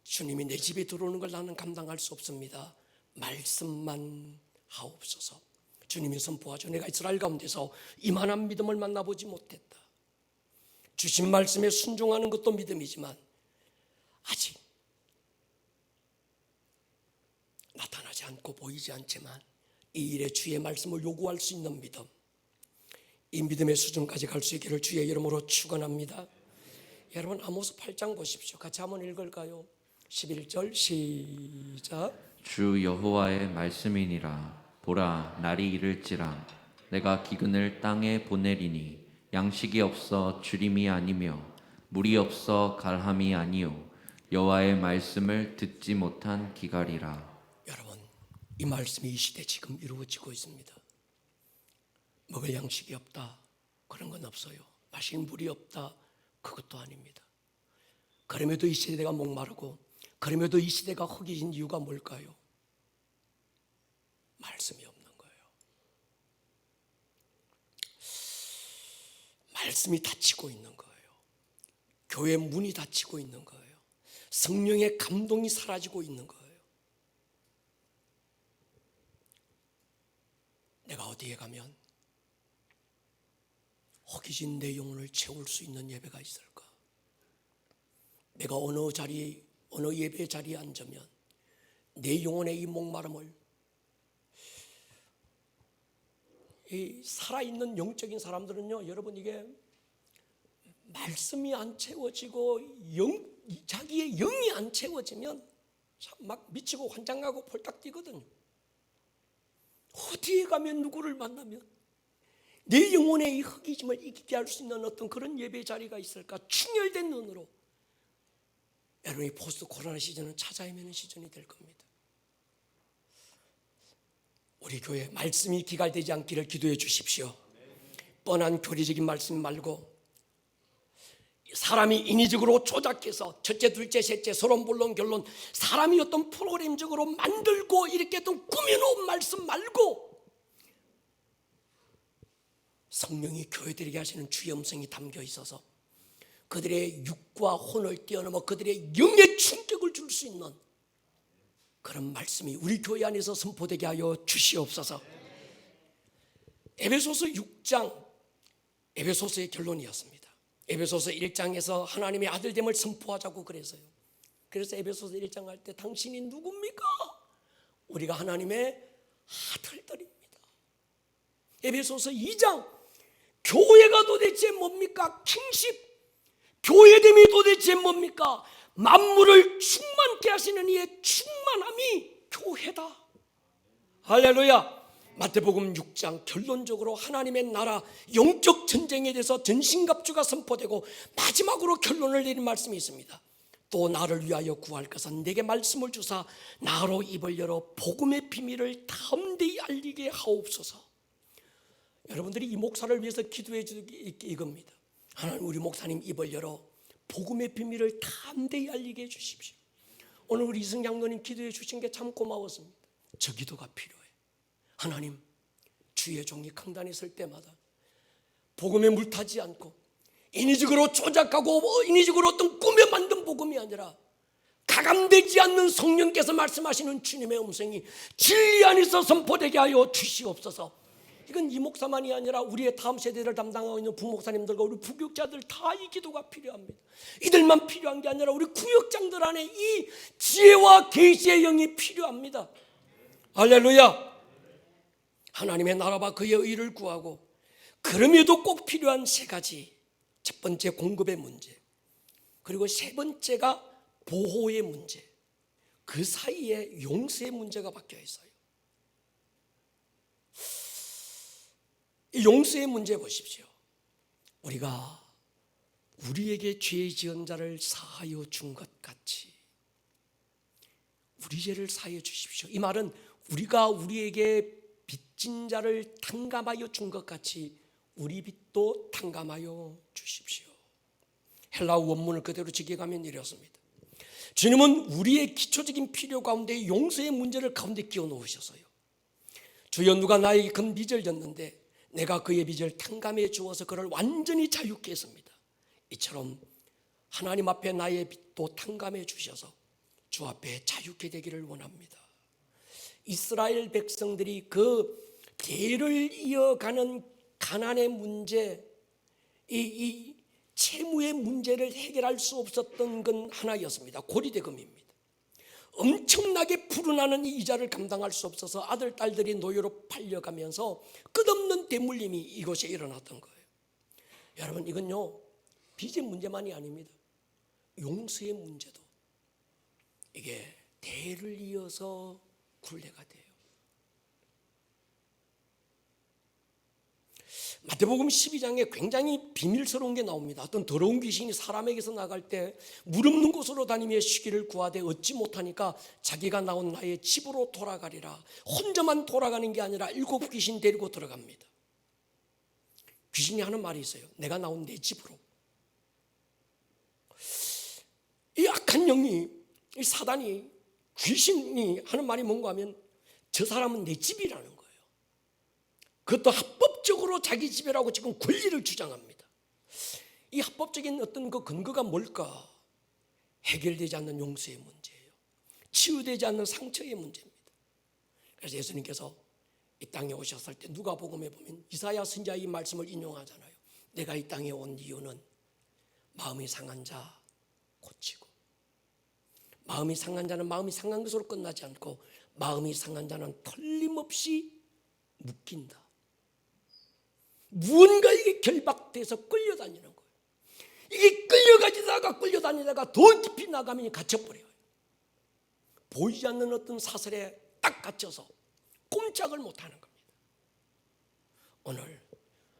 주님이 내 집에 들어오는 걸 나는 감당할 수 없습니다. 말씀만 하옵소서. 주님이 선포하죠. 내가 이스라엘 가운데서 이만한 믿음을 만나보지 못했다. 주신 말씀에 순종하는 것도 믿음이지만 아직 나타나지 않고 보이지 않지만 이 일에 주의 말씀을 요구할 수 있는 믿음, 이 믿음의 수준까지 갈 수 있기를 주의 이름으로 축원합니다. 여러분, 아모스 8장 보십시오. 같이 한번 읽을까요? 11절 시작. 주 여호와의 말씀이니라. 보라, 날이 이를지라. 내가 기근을 땅에 보내리니 양식이 없어 주림이 아니며 물이 없어 갈함이 아니요 여호와의 말씀을 듣지 못한 기갈이라. 여러분, 이 말씀이 이 시대 지금 이루어지고 있습니다. 먹을 양식이 없다, 그런 건 없어요. 마실 물이 없다, 그것도 아닙니다. 그럼에도 이 시대가 목마르고, 그럼에도 이 시대가 허기진 이유가 뭘까요? 말씀이 없는 거예요. 말씀이 닫히고 있는 거예요. 교회 문이 닫히고 있는 거예요. 성령의 감동이 사라지고 있는 거예요. 내가 어디에 가면 허기진 내 영혼을 채울 수 있는 예배가 있을까? 내가 어느 자리에, 어느 예배 자리에 앉으면 내 영혼의 이 목마름을, 이 살아있는 영적인 사람들은요, 여러분, 이게 말씀이 안 채워지고 자기의 영이 안 채워지면 참 막 미치고 환장하고 폴딱 뛰거든요. 어디에 가면 누구를 만나면 내 영혼의 이 허기짐을 이기게 할 수 있는 어떤 그런 예배 자리가 있을까? 충혈된 눈으로 여러분이 포스트 코로나 시즌은 찾아 헤매는 시즌이 될 겁니다. 우리 교회 말씀이 기갈되지 않기를 기도해 주십시오. 뻔한 교리적인 말씀 말고 사람이 인위적으로 조작해서 첫째, 둘째, 셋째, 서론, 본론, 결론, 사람이 어떤 프로그램적으로 만들고 이렇게 어떤 꾸며놓은 말씀 말고 성령이 교회들에게 하시는 주의 음성이 담겨 있어서 그들의 육과 혼을 뛰어넘어 그들의 영의 충격을 줄 수 있는 그런 말씀이 우리 교회 안에서 선포되게 하여 주시옵소서. 에베소서 6장, 에베소서의 결론이었습니다. 에베소서 1장에서 하나님의 아들됨을 선포하자고 그래서요. 그래서 에베소서 1장 할 때 당신이 누굽니까? 우리가 하나님의 아들들입니다. 에베소서 2장, 교회가 도대체 뭡니까? 킹십, 교회됨이 도대체 뭡니까? 만물을 충만케 하시는 이의 충만함이 교회다. 할렐루야. 마태복음 6장 결론적으로 하나님의 나라 영적 전쟁에 대해서 전신갑주가 선포되고 마지막으로 결론을 내린 말씀이 있습니다. 또 나를 위하여 구할 것은 내게 말씀을 주사 나로 입을 열어 복음의 비밀을 담대히 알리게 하옵소서. 여러분들이 이 목사를 위해서 기도해 주기 이겁니다. 하나님, 우리 목사님 입을 열어 복음의 비밀을 담대히 알리게 해 주십시오. 오늘 우리 이승 장로님 기도해 주신 게 참 고마웠습니다. 저 기도가 필요해. 하나님, 주의 종이 강단에 설 때마다 복음에 물타지 않고 인위적으로 조작하고 인위적으로 어떤 꾸며 만든 복음이 아니라 가감되지 않는 성령께서 말씀하시는 주님의 음성이 진리 안에서 선포되게 하여 주시옵소서. 이건 이 목사만이 아니라 우리의 다음 세대를 담당하고 있는 부목사님들과 우리 부교육자들 다 이 기도가 필요합니다. 이들만 필요한 게 아니라 우리 구역장들 안에 이 지혜와 계시의 영이 필요합니다. 할렐루야. 하나님의 나라와 그의 의를 구하고 그럼에도 꼭 필요한 세 가지. 첫 번째, 공급의 문제. 그리고 세 번째가 보호의 문제. 그 사이에 용서의 문제가 박혀 있어요. 이 용서의 문제 보십시오. 우리가 우리에게 죄 지은 자를 사하여 준 것 같이 우리 죄를 사하여 주십시오. 이 말은 우리가 우리에게 빚진 자를 탕감하여 준 것 같이 우리 빚도 탕감하여 주십시오. 헬라어 원문을 그대로 직역하면 이렇습니다. 주님은 우리의 기초적인 필요 가운데 용서의 문제를 가운데 끼워 놓으셨어요. 주여, 누가 나에게 큰 빚을 졌는데 내가 그의 빚을 탕감해 주어서 그를 완전히 자유케 했습니다. 이처럼 하나님 앞에 나의 빚도 탕감해 주셔서 주 앞에 자유케 되기를 원합니다. 이스라엘 백성들이 그 대를 이어가는 가난의 문제, 이 채무의 문제를 해결할 수 없었던 건 하나였습니다. 고리대금입니다. 엄청나게 불어나는 이 이자를 감당할 수 없어서 아들, 딸들이 노예로 팔려가면서 끝없는 대물림이 이곳에 일어났던 거예요. 여러분, 이건요 빚의 문제만이 아닙니다. 용서의 문제도 이게 대를 이어서 굴레가 돼요. 마태복음 12장에 굉장히 비밀스러운 게 나옵니다. 어떤 더러운 귀신이 사람에게서 나갈 때 물 없는 곳으로 다니며 쉬기를 구하되 얻지 못하니까 자기가 나온 나의 집으로 돌아가리라. 혼자만 돌아가는 게 아니라 7 귀신 데리고 들어갑니다. 귀신이 하는 말이 있어요. 내가 나온 내 집으로. 이 악한 영이, 이 사단이, 귀신이 하는 말이 뭔가 하면 저 사람은 내 집이라는 거예요. 그것도 합법적으로 자기 집이라고 지금 권리를 주장합니다. 이 합법적인 어떤 그 근거가 뭘까? 해결되지 않는 용서의 문제예요. 치유되지 않는 상처의 문제입니다. 그래서 예수님께서 이 땅에 오셨을 때 누가복음에 보면 이사야 선지자의 이 말씀을 인용하잖아요. 내가 이 땅에 온 이유는 마음이 상한 자 고치고, 마음이 상한 자는 마음이 상한 것으로 끝나지 않고 마음이 상한 자는 틀림없이 묶인다. 무언가에게 결박돼서 끌려다니는 거예요. 이게 끌려다니다가 더 깊이 나가면 갇혀버려요. 보이지 않는 어떤 사슬에 딱 갇혀서 꼼짝을 못하는 겁니다. 오늘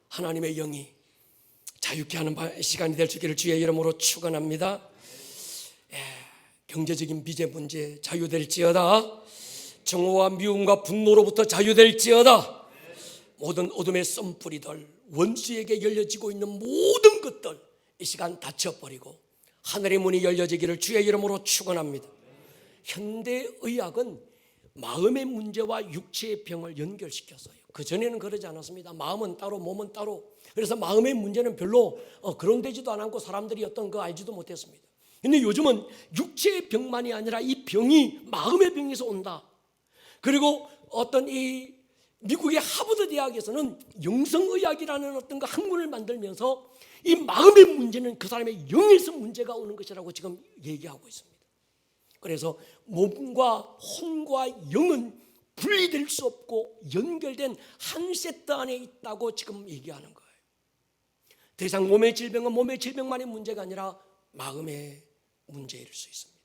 하나님의 영이 자유케 하는 시간이 될 수 있기를 주의 이름으로 축원합니다. 경제적인 빚의 문제 자유될지어다. 정오와 미움과 분노로부터 자유될지어다. 모든 어둠의 썬뿌리들, 원수에게 열려지고 있는 모든 것들 이 시간 닫혀버리고 하늘의 문이 열려지기를 주의 이름으로 축원합니다. 현대의학은 마음의 문제와 육체의 병을 연결시켰어요. 그전에는 그러지 않았습니다. 마음은 따로 몸은 따로. 그래서 마음의 문제는 별로 거론되지도 않았고 사람들이 어떤 거 알지도 못했습니다. 근데 요즘은 육체의 병만이 아니라 이 병이 마음의 병에서 온다. 그리고 어떤 이 미국의 하버드 대학에서는 영성의학이라는 어떤 그 학문을 만들면서 이 마음의 문제는 그 사람의 영에서 문제가 오는 것이라고 지금 얘기하고 있습니다. 그래서 몸과 혼과 영은 분리될 수 없고 연결된 한 세트 안에 있다고 지금 얘기하는 거예요. 더 이상 몸의 질병은 몸의 질병만의 문제가 아니라 마음의 문제일 수 있습니다.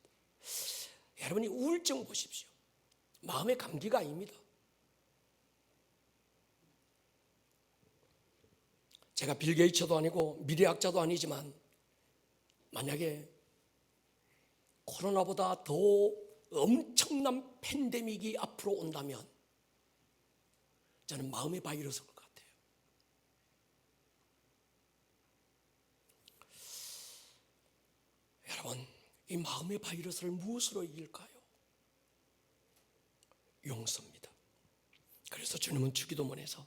여러분이 우울증 보십시오. 마음의 감기가 아닙니다. 제가 빌 게이츠도 아니고 미래학자도 아니지만 만약에 코로나보다 더 엄청난 팬데믹이 앞으로 온다면 저는 마음의 바이러스일 것 같아요. 여러분, 이 마음의 바이러스를 무엇으로 이길까요? 용서입니다. 그래서 주님은 주기도문에서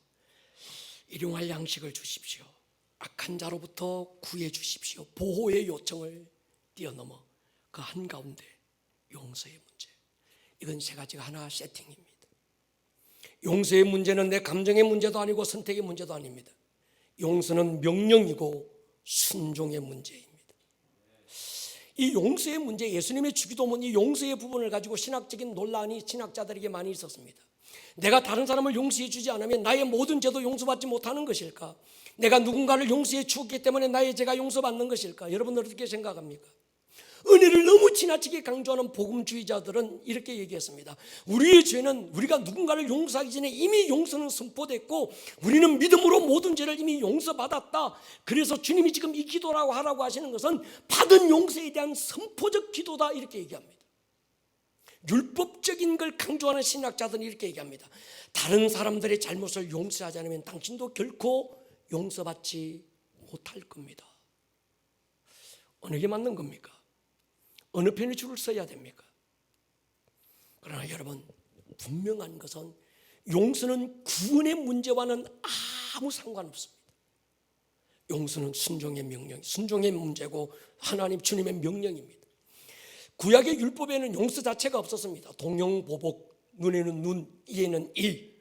일용할 양식을 주십시오. 악한 자로부터 구해 주십시오. 보호의 요청을 뛰어넘어 그 한가운데 용서의 문제. 이건 세 가지가 하나 세팅입니다. 용서의 문제는 내 감정의 문제도 아니고 선택의 문제도 아닙니다. 용서는 명령이고 순종의 문제입니다. 이 용서의 문제, 예수님의 주기도문 이 용서의 부분을 가지고 신학적인 논란이 신학자들에게 많이 있었습니다. 내가 다른 사람을 용서해 주지 않으면 나의 모든 죄도 용서받지 못하는 것일까? 내가 누군가를 용서해 주었기 때문에 나의 죄가 용서받는 것일까? 여러분들 어떻게 생각합니까? 은혜를 너무 지나치게 강조하는 복음주의자들은 이렇게 얘기했습니다. 우리의 죄는 우리가 누군가를 용서하기 전에 이미 용서는 선포됐고 우리는 믿음으로 모든 죄를 이미 용서받았다. 그래서 주님이 지금 이 기도라고 하라고 하시는 것은 받은 용서에 대한 선포적 기도다 이렇게 얘기합니다. 율법적인 걸 강조하는 신학자들은 이렇게 얘기합니다. 다른 사람들의 잘못을 용서하지 않으면 당신도 결코 용서받지 못할 겁니다. 어느 게 맞는 겁니까? 어느 편에 줄을 서야 됩니까? 그러나 여러분, 분명한 것은 용서는 구원의 문제와는 아무 상관없습니다. 용서는 순종의 명령, 순종의 문제고 하나님 주님의 명령입니다. 구약의 율법에는 용서 자체가 없었습니다. 동영보복, 눈에는 눈, 이에는 이.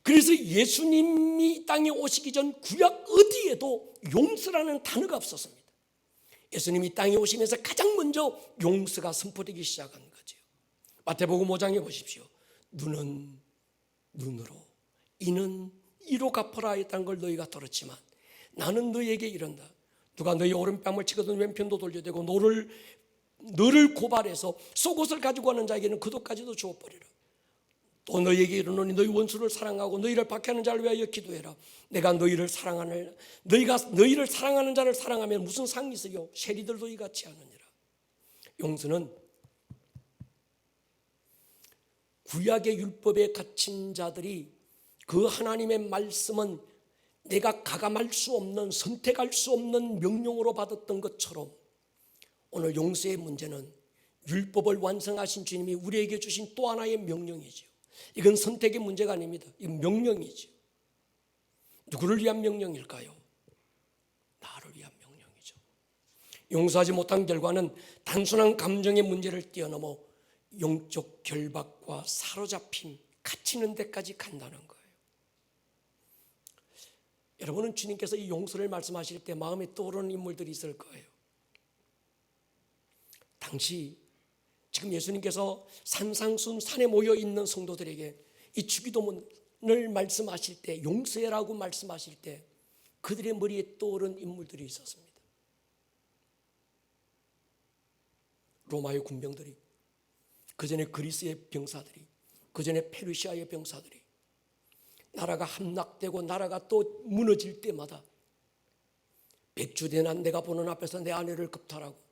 그래서 예수님이 땅에 오시기 전 구약 어디에도 용서라는 단어가 없었습니다. 예수님이 땅에 오시면서 가장 먼저 용서가 선포되기 시작한 거죠. 마태복음 5장에 보십시오. 눈은 눈으로, 이는 이로 갚아라 했다는 걸 너희가 들었지만 나는 너희에게 이른다. 누가 너희 오른뺨을 치거든 왼편도 돌려대고 너를 너를 고발해서 속옷을 가지고 가는 자에게는 그것까지도 주어버리라. 또 너희에게 이르노니 너희 원수를 사랑하고 너희를 박해하는 자를 위하여 기도해라. 내가 너희를 사랑하는 너희가 너희를 사랑하는 자를 사랑하면 무슨 상이 있어요? 세리들도 이같이 하느니라. 용서는 구약의 율법에 갇힌 자들이 그 하나님의 말씀은 내가 가감할 수 없는, 선택할 수 없는 명령으로 받았던 것처럼 오늘 용서의 문제는 율법을 완성하신 주님이 우리에게 주신 또 하나의 명령이죠. 이건 선택의 문제가 아닙니다. 이건 명령이죠. 누구를 위한 명령일까요? 나를 위한 명령이죠. 용서하지 못한 결과는 단순한 감정의 문제를 뛰어넘어 영적 결박과 사로잡힘, 갇히는 데까지 간다는 거예요. 여러분은 주님께서 이 용서를 말씀하실 때 마음에 떠오르는 인물들이 있을 거예요. 당시 지금 예수님께서 산상순 산에 모여 있는 성도들에게 이 주기도문을 말씀하실 때, 용서해라고 말씀하실 때 그들의 머리에 떠오른 인물들이 있었습니다. 로마의 군병들이, 그전에 그리스의 병사들이, 그전에 페르시아의 병사들이, 나라가 함락되고 나라가 또 무너질 때마다 백주대난 내가 보는 앞에서 내 아내를 겁탈하고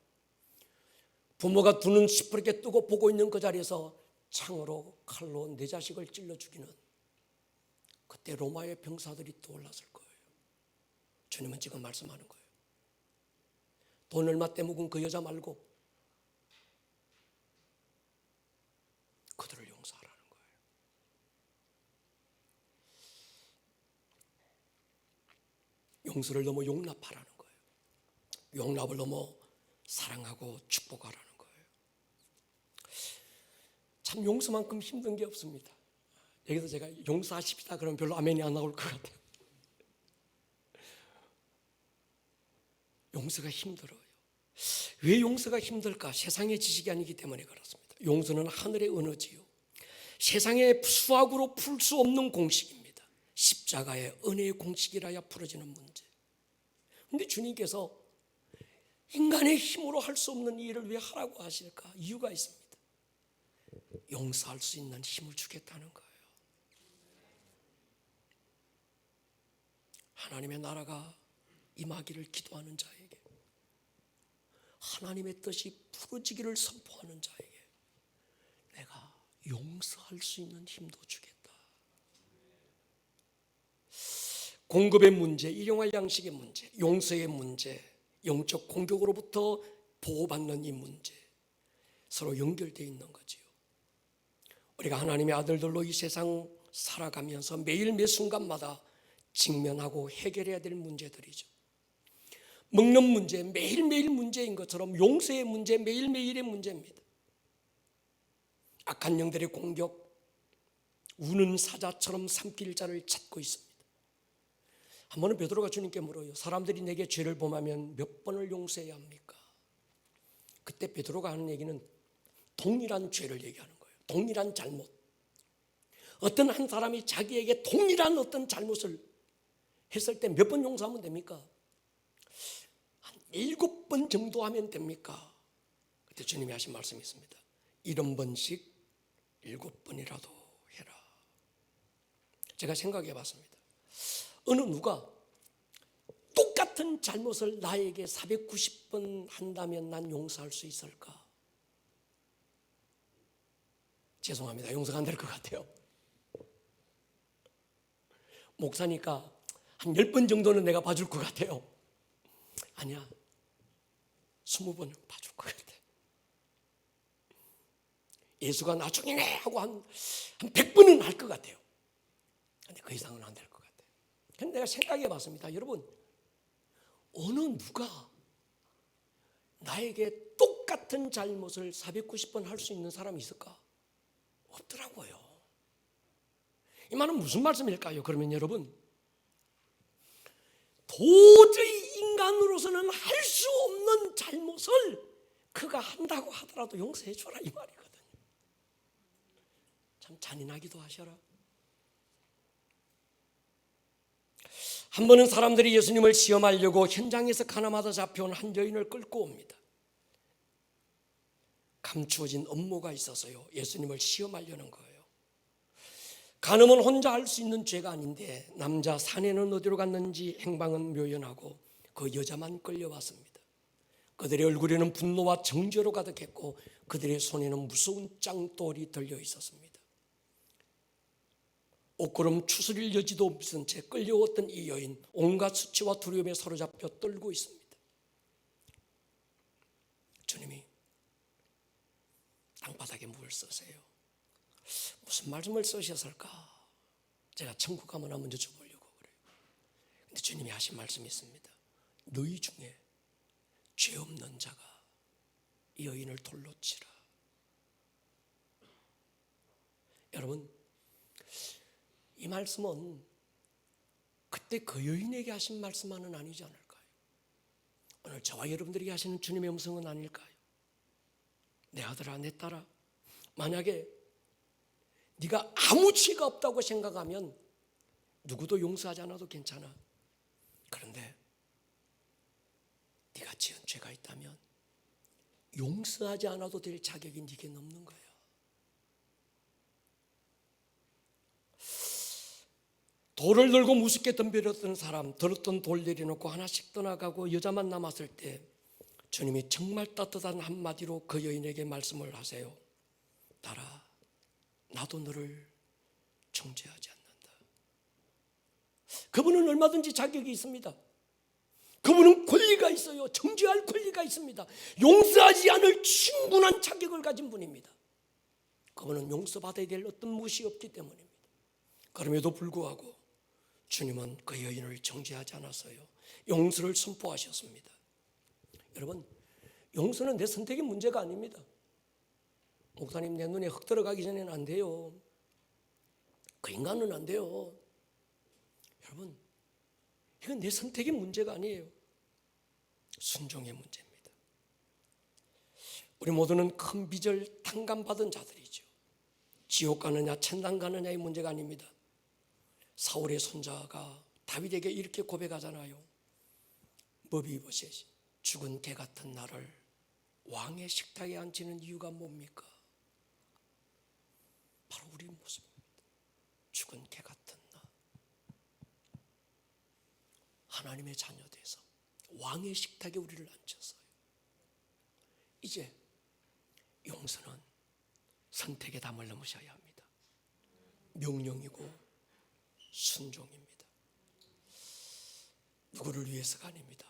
부모가 두 눈 시퍼렇게 뜨고 보고 있는 그 자리에서 창으로 칼로 내 자식을 찔러 죽이는 그때 로마의 병사들이 떠올랐을 거예요. 주님은 지금 말씀하는 거예요. 돈 얼마 떼먹은 그 여자 말고 그들을 용서하라는 거예요. 용서를 넘어 용납하라는 거예요. 용납을 넘어 사랑하고 축복하라는 거예요. 참 용서만큼 힘든 게 없습니다. 여기서 제가 용서하십시다 그러면 별로 아멘이 안 나올 것 같아요. 용서가 힘들어요. 왜 용서가 힘들까? 세상의 지식이 아니기 때문에 그렇습니다. 용서는 하늘의 언어지요, 세상의 수학으로 풀 수 없는 공식입니다. 십자가의 은혜의 공식이라야 풀어지는 문제. 그런데 주님께서 인간의 힘으로 할 수 없는 일을 왜 하라고 하실까? 이유가 있습니다. 용서할 수 있는 힘을 주겠다는 거예요. 하나님의 나라가 임하기를 기도하는 자에게, 하나님의 뜻이 풀어지기를 선포하는 자에게 내가 용서할 수 있는 힘도 주겠다. 공급의 문제, 일용할 양식의 문제, 용서의 문제, 영적 공격으로부터 보호받는 이 문제, 서로 연결되어 있는 거지요. 우리가 하나님의 아들들로 이 세상 살아가면서 매일 매 순간마다 직면하고 해결해야 될 문제들이죠. 먹는 문제, 매일매일 문제인 것처럼 용서의 문제, 매일매일의 문제입니다. 악한 영들의 공격, 우는 사자처럼 삼킬 자를 찾고 있습니다. 한 번은 베드로가 주님께 물어요. 사람들이 내게 죄를 범하면 몇 번을 용서해야 합니까? 그때 베드로가 하는 얘기는 동일한 죄를 얘기하는 거예요. 동일한 잘못. 어떤 한 사람이 자기에게 동일한 어떤 잘못을 했을 때 몇 번 용서하면 됩니까? 한 7번 정도 하면 됩니까? 그때 주님이 하신 말씀이 있습니다. 70번씩 7번이라도 해라. 제가 생각해 봤습니다. 어느 누가 똑같은 잘못을 나에게 490번 한다면 난 용서할 수 있을까? 죄송합니다. 용서가 안 될 것 같아요. 목사니까 한 10번 정도는 내가 봐줄 것 같아요. 아니야, 20번은 봐줄 것 같아. 예수가 나중이네 하고 한 100번은 할 것 같아요. 근데 그 이상은 안 될 것 같아요. 근데 내가 생각해 봤습니다. 여러분, 어느 누가 나에게 똑같은 잘못을 490번 할 수 있는 사람이 있을까? 없더라고요. 이 말은 무슨 말씀일까요? 그러면 여러분, 도저히 인간으로서는 할 수 없는 잘못을 그가 한다고 하더라도 용서해 줘라 이 말이거든요. 참 잔인하기도 하셔라. 한 번은 사람들이 예수님을 시험하려고 현장에서 가나마다 잡혀온 한 여인을 끌고 옵니다. 감추어진 업무가 있어서요, 예수님을 시험하려는 거예요. 간음은 혼자 할 수 있는 죄가 아닌데 남자 사내는 어디로 갔는지 행방은 묘연하고 그 여자만 끌려왔습니다. 그들의 얼굴에는 분노와 정죄로 가득했고 그들의 손에는 무서운 짱돌이 들려 있었습니다. 옷구름 추스릴 여지도 없은 채 끌려왔던 이 여인, 온갖 수치와 두려움에 사로잡혀 떨고 있습니다. 주님이 땅바닥에 뭘 쓰세요? 무슨 말씀을 쓰셨을까? 제가 천국 가면 먼저 줘보려고 그래요. 근데 주님이 하신 말씀이 있습니다. 너희 중에 죄 없는 자가 이 여인을 돌로 치라. 여러분, 이 말씀은 그때 그 여인에게 하신 말씀만은 아니지 않을까요? 오늘 저와 여러분들에게 하시는 주님의 음성은 아닐까요? 내 아들아, 내 딸아, 만약에 네가 아무 죄가 없다고 생각하면 누구도 용서하지 않아도 괜찮아. 그런데 네가 지은 죄가 있다면 용서하지 않아도 될 자격이 네게 없는 거야. 돌을 들고 무섭게 덤벼렸던 사람, 들었던 돌 내려놓고 하나씩 떠나가고 여자만 남았을 때 주님이 정말 따뜻한 한마디로 그 여인에게 말씀을 하세요. 딸아, 나도 너를 정죄하지 않는다. 그분은 얼마든지 자격이 있습니다. 그분은 권리가 있어요. 정죄할 권리가 있습니다. 용서하지 않을 충분한 자격을 가진 분입니다. 그분은 용서받아야 될 어떤 무엇이 없기 때문입니다. 그럼에도 불구하고 주님은 그 여인을 정죄하지 않았어요. 용서를 선포하셨습니다. 여러분, 용서는 내 선택의 문제가 아닙니다. 목사님, 내 눈에 흙 들어가기 전에는 안 돼요. 그 인간은 안 돼요. 여러분, 이건 내 선택의 문제가 아니에요. 순종의 문제입니다. 우리 모두는 큰 빚을 탕감받은 자들이죠. 지옥 가느냐 천당 가느냐의 문제가 아닙니다. 사울의 손자가 다윗에게 이렇게 고백하잖아요. 머비보셋이 죽은 개 같은 나를 왕의 식탁에 앉히는 이유가 뭡니까? 바로 우리 모습입니다. 죽은 개 같은 나, 하나님의 자녀 돼서 왕의 식탁에 우리를 앉혔어요. 이제 용서는 선택의 담을 넘으셔야 합니다. 명령이고 순종입니다. 누구를 위해서가 아닙니다.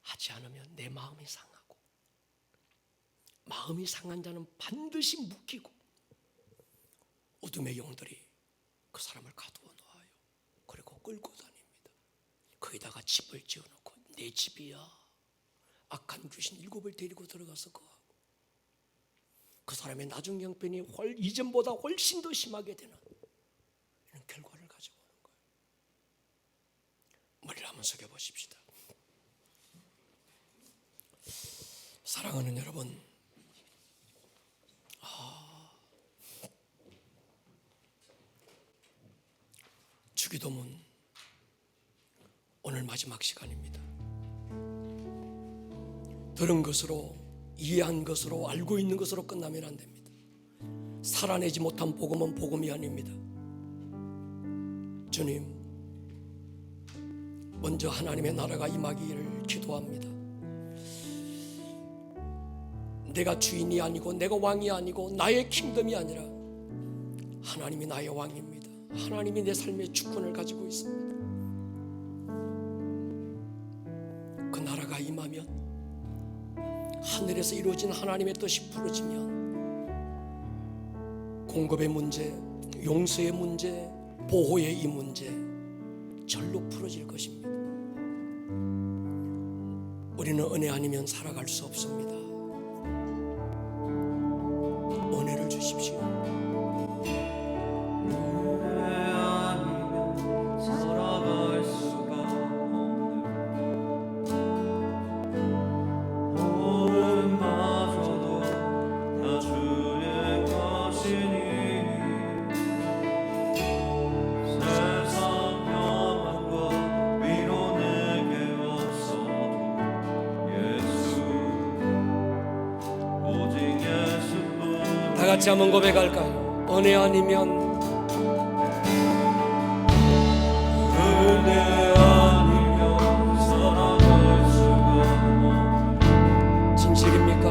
하지 않으면 내 마음이 상하고, 마음이 상한 자는 반드시 묶이고 어둠의 영들이 그 사람을 가두어 놓아요. 그리고 끌고 다닙니다. 거기다가 집을 지어놓고 내 집이야, 악한 귀신 7을 데리고 들어가서 거하고, 그 사람의 나중 형편이 이전보다 훨씬 더 심하게 되는 이런 결과를 가지고 오는 거예요. 머리를 한번 숙여보십시다. 사랑하는 여러분, 주기도문 오늘 마지막 시간입니다. 들은 것으로, 이해한 것으로, 알고 있는 것으로 끝나면 안 됩니다. 살아내지 못한 복음은 복음이 아닙니다. 주님, 먼저 하나님의 나라가 임하기를 기도합니다. 내가 주인이 아니고 내가 왕이 아니고 나의 킹덤이 아니라 하나님이 나의 왕입니다. 하나님이 내 삶의 주권을 가지고 있습니다. 그 나라가 임하면, 하늘에서 이루어진 하나님의 뜻이 풀어지면 공급의 문제, 용서의 문제, 보호의 이 문제 절로 풀어질 것입니다. 우리는 은혜 아니면 살아갈 수 없습니다. 은혜를 주십시오. 같이 한번 고백할까요? 은혜 아니면 은혜 아니면 살아갈 수가 진실입니까?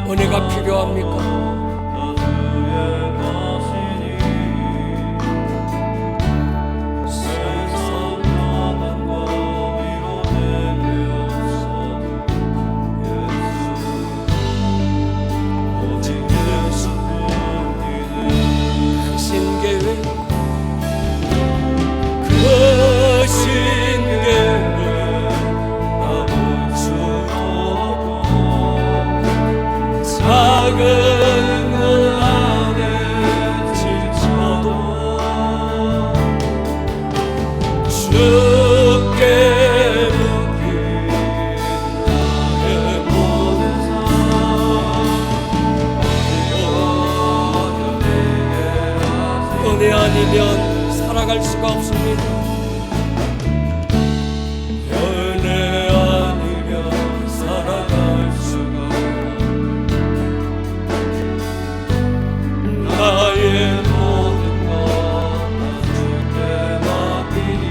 은혜가 필요합니까? 은혜 아니면 살아갈 수가 없습니다. 은혜 아니면 살아갈 수가 나의 모든 것 주께 맡기니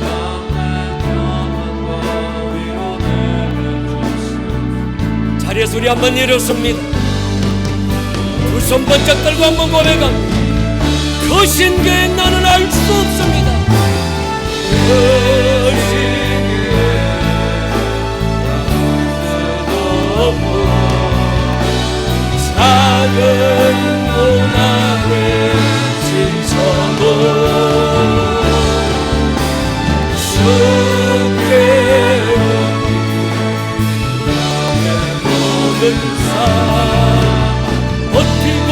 남의 평안과 위로 내려주시니 자리에서 우리 한번 일었습니다. 두 손 번쩍 들고 한번 고백합니다. 그 신교에 나는 알 수 없습니다. 그 신교에 나는 없고 작은 고난에 지쳐도 주께 나의 모든 삶 버티고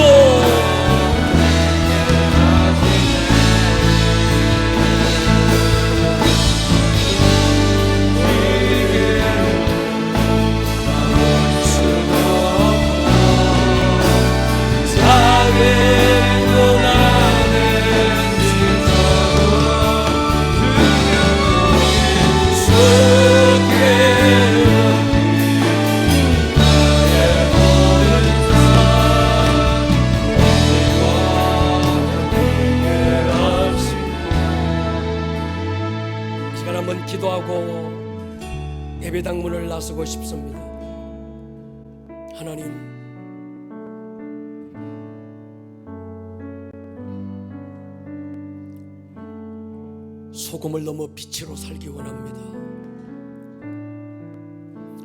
한번 기도하고 예배당 문을 나서고 싶습니다. 하나님, 소금을 넘어 빛으로 살기 원합니다.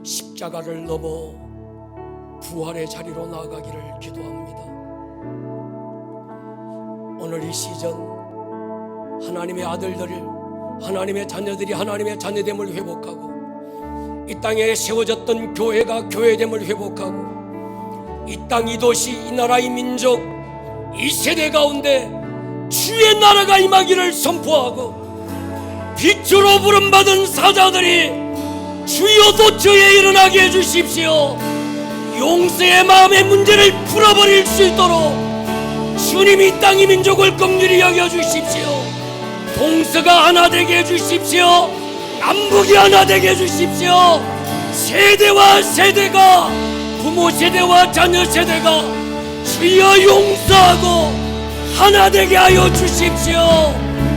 십자가를 넘어 부활의 자리로 나아가기를 기도합니다. 오늘 이 시즌 하나님의 아들들을, 하나님의 자녀들이 하나님의 자녀됨을 회복하고 이 땅에 세워졌던 교회가 교회됨을 회복하고 이 땅, 이 도시, 이 나라, 이 민족, 이 세대 가운데 주의 나라가 임하기를 선포하고 빛으로 부름받은 사자들이 주여 도처에 일어나게 해주십시오. 용서의 마음의 문제를 풀어버릴 수 있도록 주님이 이 땅, 이 민족을 긍휼히 여겨주십시오. 동서가 하나 되게 해주십시오. 남북이 하나 되게 해주십시오. 세대와 세대가, 부모 세대와 자녀 세대가 주여 용서하고 하나 되게 하여 주십시오.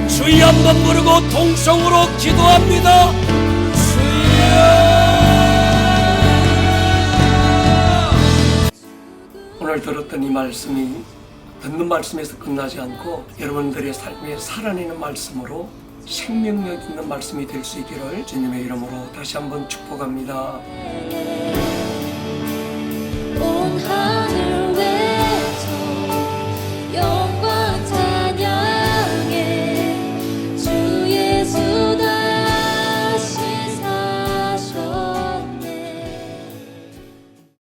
주여 한번 부르고 통성으로 기도합니다. 주여. 오늘 들었던 이 말씀이 듣는 말씀에서 끝나지 않고 여러분들의 삶에 살아내는 말씀으로 생명력 있는 말씀이 될 수 있기를 주님의 이름으로 다시 한번 축복합니다. 온 하늘